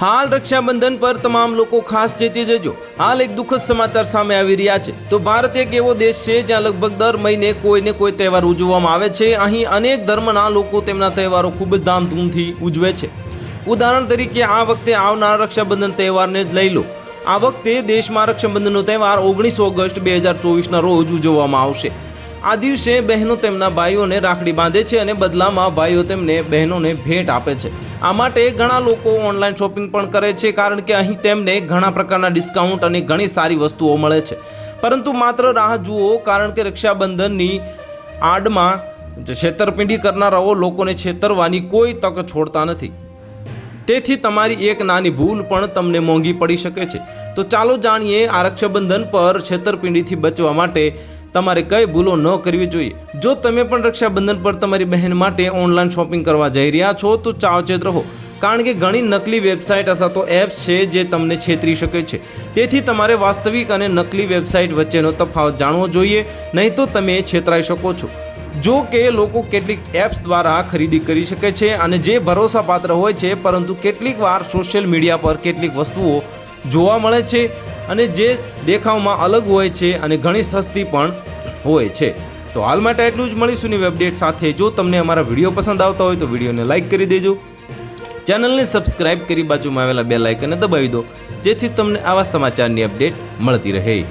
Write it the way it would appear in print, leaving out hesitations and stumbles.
હાલ રક્ષાબંધન પર તમામ લોકો ખાસ ચેતી જજો। હાલ એક દુઃખદ સમાચાર સામે આવી રહ્યા છે। તો ભારત એક એવો દેશ છે જ્યાં લગભગ દર મહિને કોઈને કોઈ તહેવાર ઉજવવામાં આવે છે। અહીં અનેક ધર્મના લોકો તેમના તહેવારો ખૂબ જ ધામધૂમથી ઉજવે છે। ઉદાહરણ તરીકે આ વખતે આવનાર રક્ષાબંધન તહેવારને જ લઈ લો। આ વખતે દેશમાં રક્ષાબંધનનો તહેવાર 19 ઓગસ્ટ 2024ના રોજ ઉજવવામાં આવશે। આ દિવસે બહેનો તેમના ભાઈઓને રાખડી બાંધે છે અને બદલામાં ભાઈઓ તેમને બહેનોને ભેટ આપે છે। આ માટે ઘણા લોકો ઓનલાઈન શોપિંગ પણ કરે છે, કારણ કે અહીં તેમને ઘણા પ્રકારના ડિસ્કાઉન્ટ અને ઘણી સારી વસ્તુઓ મળે છે। પરંતુ માત્ર રાહ જુઓ, કારણ કે રક્ષાબંધનની આડમાં છેતરપિંડી કરનારાઓ લોકોને છેતરવાની કોઈ તક છોડતા નથી। તેથી તમારી એક નાની ભૂલ પણ તમને મોંઘી પડી શકે છે। તો ચાલો જાણીએ આ રક્ષાબંધન પર છેતરપિંડીથી બચવા માટે તમારે કઈ ભૂલો ન કરવી જોઈએ। જો તમે પણ રક્ષાબંધન પર તમારી બહેન માટે ઓનલાઈન શોપિંગ કરવા જઈ રહ્યા છો તો સાવચેત રહો, કારણ કે ઘણી નકલી વેબસાઇટ અથવા તો એપ્સ છે જે તમને છેતરી શકે છે। તેથી તમારે વાસ્તવિક અને નકલી વેબસાઇટ વચ્ચેનો તફાવત જાણવો જોઈએ, નહીં તો તમે છેતરાઈ શકો છો। જો કે લોકો કેટલીક એપ્સ દ્વારા ખરીદી કરી શકે છે અને જે ભરોસાપાત્ર હોય છે, પરંતુ કેટલીક વાર સોશિયલ મીડિયા પર કેટલીક વસ્તુઓ જોવા મળે છે અને જે દેખાવમાં અલગ હોય છે અને ઘણી સસ્તી પણ હોય છે। તો હાલ માટે એટલું જ। મળીશું નવી અપડેટ સાથે। જો તમને અમારા વિડીયો પસંદ આવતા હોય તો વિડીયોને લાઇક કરી દેજો, ચેનલને સબસ્ક્રાઇબ કરી બાજુમાં આવેલા બેલ આઇકનને દબાવી દો, જેથી તમને આવા સમાચારની અપડેટ મળતી રહે।